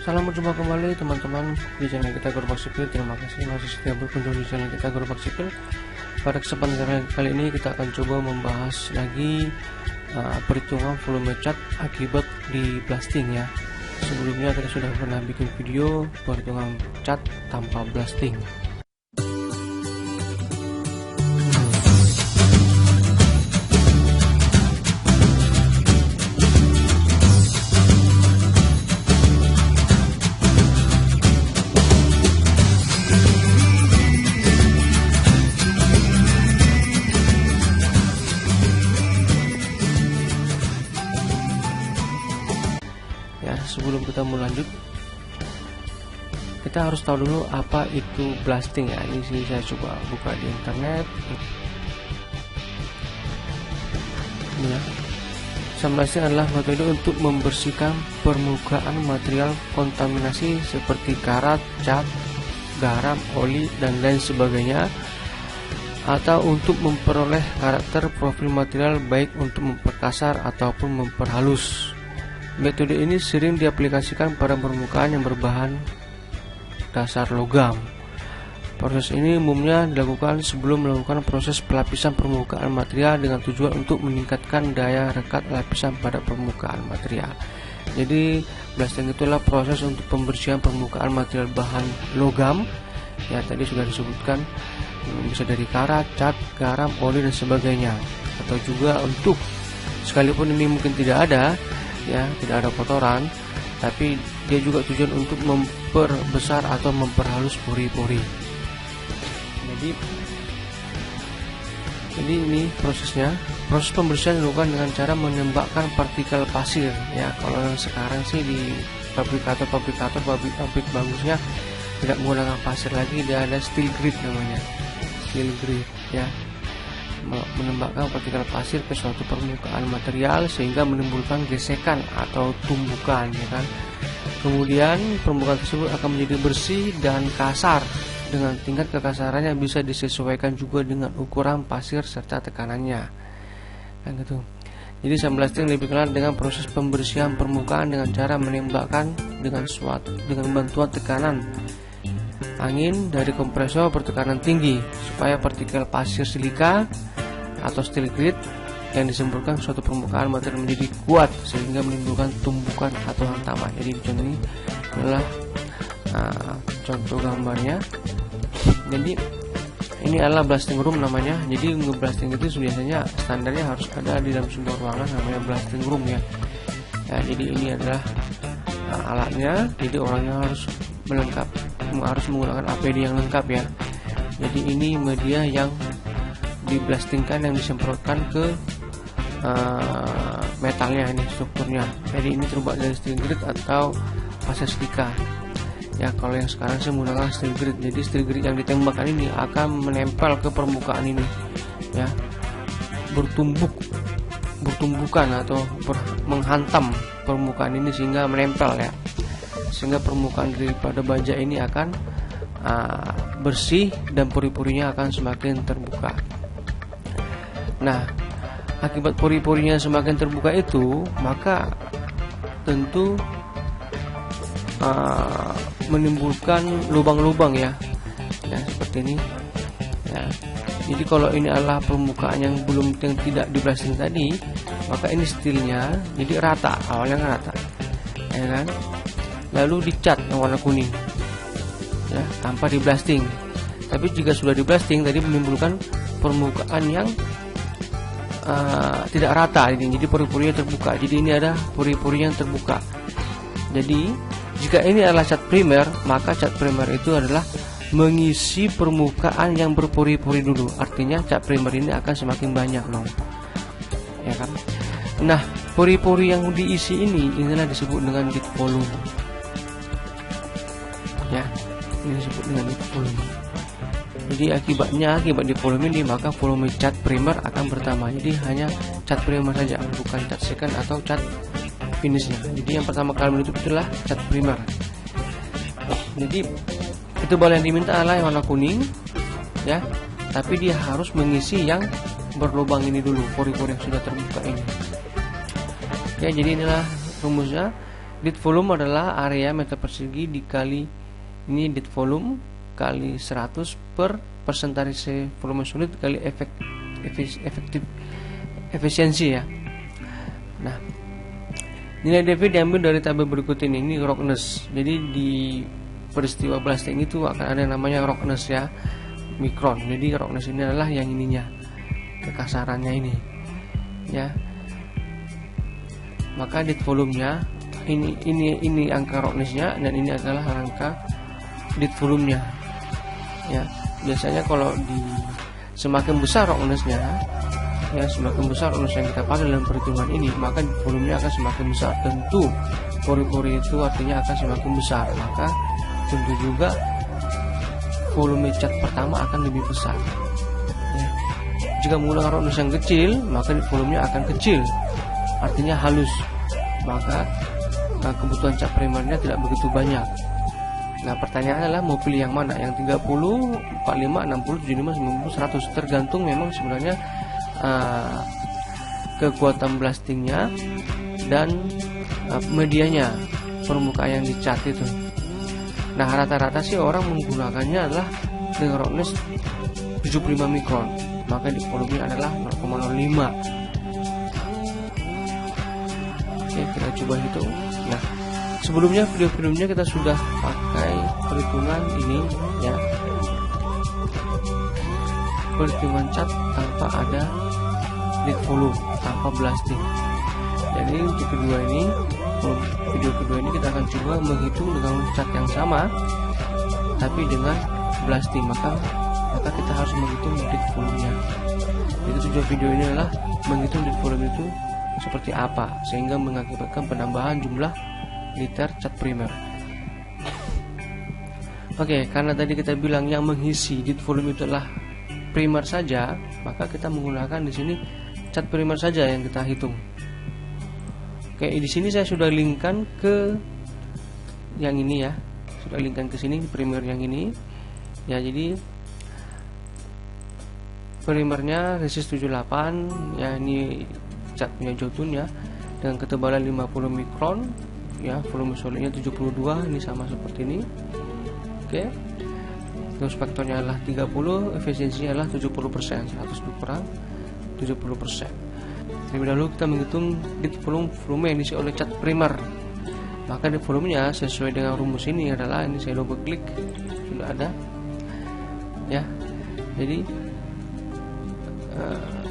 Salam berjumpa kembali teman-teman di channel kita Gerobak Sipil. Terima kasih masih setia berkunjung di channel kita Gerobak Sipil. Pada kesempatan kali ini kita akan coba membahas lagi perhitungan volume cat akibat di blasting ya. Sebelumnya kita sudah pernah bikin video perhitungan cat tanpa blasting. Sebelum kita mulai lanjut, kita harus tahu dulu apa itu blasting ya. Ini sih saya coba buka di internet. Ini ya. Blasting adalah metode untuk membersihkan permukaan material kontaminasi seperti karat, cat, garam, oli, dan lain sebagainya, atau untuk memperoleh karakter profil material baik untuk memperkasar ataupun memperhalus. Metode ini sering diaplikasikan pada permukaan yang berbahan dasar logam. Proses ini umumnya dilakukan sebelum melakukan proses pelapisan permukaan material dengan tujuan untuk meningkatkan daya rekat lapisan pada permukaan material. Jadi blasting itulah proses untuk pembersihan permukaan material bahan logam. Ya, tadi sudah disebutkan bisa dari karat, cat, garam, oli, dan sebagainya. Atau juga untuk, sekalipun ini mungkin tidak ada ya, tidak ada kotoran, tapi dia juga tujuan untuk memperbesar atau memperhalus pori-pori. Jadi ini prosesnya. Proses pembersihan dilakukan dengan cara menembakkan partikel pasir ya. Kalau yang sekarang sih di pabrik bagusnya tidak menggunakan pasir lagi, dia ada steel grit namanya, steel grit ya. Menembakkan partikel pasir ke suatu permukaan material sehingga menimbulkan gesekan atau tumbukan ya kan. Kemudian permukaan tersebut akan menjadi bersih dan kasar dengan tingkat kekasarannya bisa disesuaikan juga dengan ukuran pasir serta tekanannya kan gitu. Jadi sandblasting lebih kenal dengan proses pembersihan permukaan dengan cara menembakkan dengan bantuan tekanan angin dari kompresor bertekanan tinggi supaya partikel pasir silika atau steel grit yang disemprotkan suatu permukaan material menjadi kuat sehingga menimbulkan tumbukan atau hantaman. Jadi contoh ini adalah contoh gambarnya. Jadi ini adalah blasting room namanya. Jadi ngeblasting itu biasanya standarnya harus ada di dalam sebuah ruangan namanya blasting room ya. Jadi ini adalah alatnya. Jadi orangnya harus menggunakan APD yang lengkap ya. Jadi ini media yang diblastingkan, yang disemprotkan ke metalnya, ini strukturnya. Jadi ini terbuat dari steel grit atau pasir silika ya. Kalau yang sekarang saya menggunakan steel grit. Jadi steel grit yang ditembakkan ini akan menempel ke permukaan ini ya, bertumbukan atau menghantam permukaan ini sehingga menempel ya, sehingga permukaan daripada baja ini akan bersih dan pori-porinya akan semakin terbuka. Nah, akibat pori-porinya semakin terbuka itu, maka tentu menimbulkan lubang-lubang ya, seperti ini ya. Jadi kalau ini adalah permukaan yang tidak di blasting tadi, maka ini steelnya jadi rata, awalnya kan rata ya kan, lalu dicat yang warna kuning ya, tanpa di blasting. Tapi jika sudah di blasting tadi menimbulkan permukaan yang tidak rata ini, jadi pori-porinya terbuka. Jadi ini ada pori-pori yang terbuka. Jadi jika ini adalah cat primer, maka cat primer itu adalah mengisi permukaan yang berpori-pori dulu. Artinya cat primer ini akan semakin banyak loh ya kan. Nah, pori-pori yang diisi inilah disebut dengan deep volume ya. Ini disebut dengan deep volume. Jadi akibat di volume ini, maka volume cat primer akan bertambah. Jadi hanya cat primer saja, bukan cat second atau cat finishnya. Jadi yang pertama kali menutup itulah cat primer. Jadi itu bal yang diminta adalah yang warna kuning ya, tapi dia harus mengisi yang berlubang ini dulu, pori-pori yang sudah terbuka ini ya. Jadi inilah rumusnya. dit volume adalah area meter persegi dikali ini dit volume kali 100 per persentase volume solid kali efisiensi ya. Nah, nilai dV diambil dari tabel berikut ini roughness. Jadi di peristiwa blasting itu akan ada yang namanya roughness ya, mikron. Jadi roughness ini adalah yang ininya, kekasarannya ini ya. Maka dit volumenya ini angka roughnessnya, dan ini adalah angka dit volumenya ya. Biasanya kalau semakin besar roughnessnya ya, semakin besar roughness yang kita pakai dalam perhitungan ini, maka volumenya akan semakin besar. Tentu pori-pori itu artinya akan semakin besar, maka tentu juga volume cat pertama akan lebih besar ya. Jika menggunakan roughness yang kecil, maka volumenya akan kecil, artinya halus, maka kebutuhan cat primernya tidak begitu banyak. Nah, pertanyaannya adalah mau pilih yang mana, yang 30, 45, 60, 75, 90, 100, tergantung memang sebenarnya kekuatan blastingnya dan medianya, permukaan yang dicat itu. Nah, rata-rata sih orang menggunakannya adalah dengan roughness 75 mikron, maka di volumenya adalah 0,05. Oke, kita coba hitung. Nah, sebelumnya video-videonya kita sudah pakai perhitungan ini ya, perhitungan cat tanpa ada dit volume, tanpa blasting. Jadi untuk video kedua ini kita akan coba menghitung dengan cat yang sama tapi dengan blasting, maka kita harus menghitung dit volumenya. Jadi tujuan video ini adalah menghitung dit volume itu seperti apa sehingga mengakibatkan penambahan jumlah liter cat primer. Oke, karena tadi kita bilang yang mengisi dit volume itu adalah primer saja, maka kita menggunakan di sini cat primer saja yang kita hitung. Oke, di sini saya sudah linkkan ke yang ini ya, sudah linkkan ke sini primer yang ini ya. Jadi primernya resist 78 ya, ini cat punya Jotun ya, dengan ketebalan 50 mikron ya, volume solidnya 72, ini sama seperti ini. Oke, terus faktornya adalah 30, efisiensinya adalah 70%, 100 dikurang 70%. Terlebih dahulu kita menghitung dit volume yang diisi oleh cat primer. Maka dit volumenya sesuai dengan rumus ini adalah, ini saya double klik, sudah ada ya. Jadi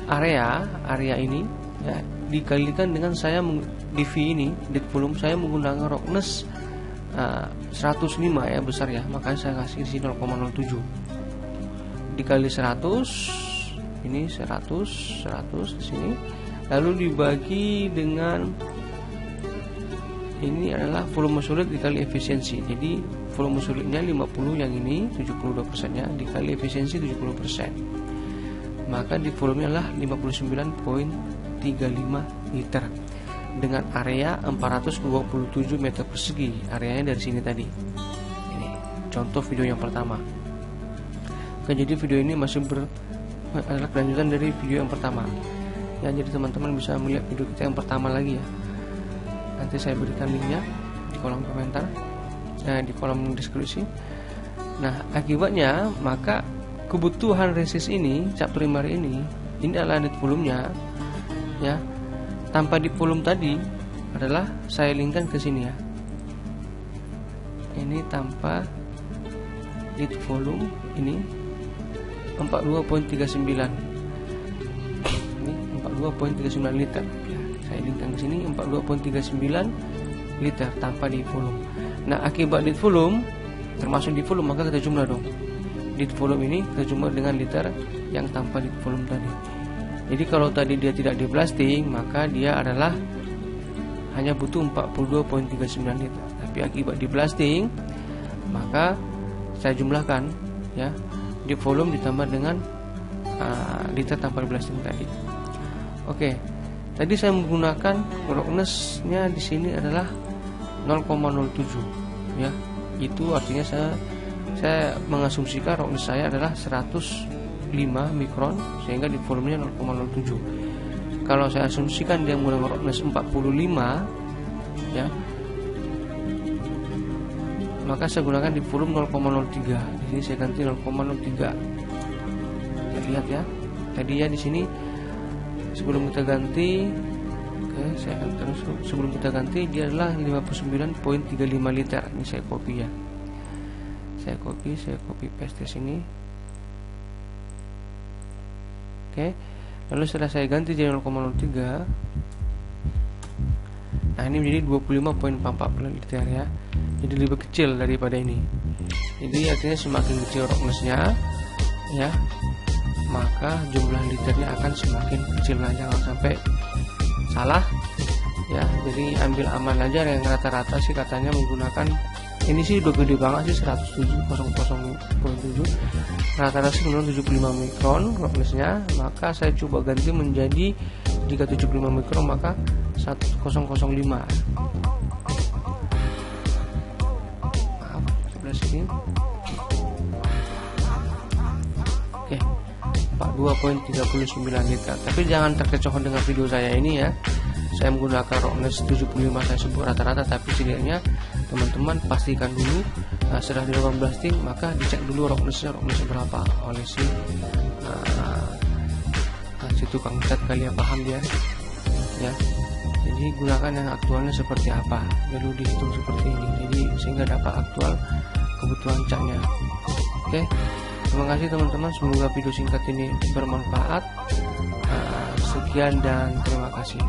area ini ya dikalikan dengan saya di V ini dit volume, saya menggunakan roughness 105 ya, besar ya, makanya saya kasih di sini 0,07 dikali 100, ini 100 di sini, lalu dibagi dengan ini adalah volume solid dikali efisiensi. Jadi volume solidnya 50, yang ini 72% ya, dikali efisiensi 70%, maka di volumenya adalah 59,35 liter dengan area 427 meter persegi. Areanya dari sini tadi. Ini contoh video yang pertama. Oke, jadi video ini masih adalah kelanjutan dari video yang pertama ya. Jadi teman-teman bisa melihat video kita yang pertama lagi ya. Nanti saya berikan linknya di kolom komentar, di kolom deskripsi. Nah, akibatnya maka kebutuhan resist ini, cat primer ini adalah dit volumenya ya. Tanpa dit volume tadi adalah saya linkkan ke sini ya. Ini tanpa dit volume ini 42,39. Ini 42,39 liter. Ya, saya linkkan ke sini 42,39 liter tanpa dit volume. Nah, akibat dit volume, termasuk dit volume, maka kita jumlah dong. Dit volume ini kita jumlah dengan liter yang tanpa dit volume tadi. Jadi kalau tadi dia tidak di blasting, maka dia adalah hanya butuh 42,39 liter. Tapi akibat di blasting, maka saya jumlahkan ya, di volume ditambah dengan liter tanpa di blasting tadi. Oke, tadi saya menggunakan roughness-nya di sini adalah 0,07 ya. Itu artinya saya mengasumsikan roughness saya adalah 105 mikron, sehingga di volumenya 0,07. Kalau saya asumsikan dia menggunakan roughness 45 ya, maka saya gunakan di volume 0,03. Di sini saya ganti 0,03. Kita lihat ya. Tadi ya di sini sebelum kita ganti, oke, saya akan terus sebelum kita ganti dia adalah 59,35 liter. Ini saya copy ya. Saya copy paste sini. Oke. Lalu setelah saya ganti jadi 0,03, nah ini menjadi 25,44 liter ya. Jadi lebih kecil daripada ini. Jadi artinya semakin kecil roughness-nya ya, maka jumlah liternya akan semakin kecil. Nah, jangan sampai salah ya. Jadi ambil aman aja. Yang rata-rata sih katanya menggunakan ini sih udah gede banget sih, 107,007. Rata-rata sih menggunakan 75 mikron roughness-nya. Maka saya coba ganti menjadi, jika 75 mikron maka 1005. Maaf, sebelah sini. Oke, 42,39 liter. Tapi jangan terkecoh dengan video saya ini ya. Saya menggunakan roughness 75 saya sebut rata-rata, tapi setidaknya teman-teman pastikan dulu setelah dilakukan blasting maka dicek dulu roughness-nya berapa oleh si tukang cat kali ya, paham dia ya. Jadi gunakan yang aktualnya seperti apa, lalu dihitung seperti ini, jadi sehingga dapat aktual kebutuhan catnya. Oke, terima kasih teman-teman, semoga video singkat ini bermanfaat. Sekian dan terima kasih.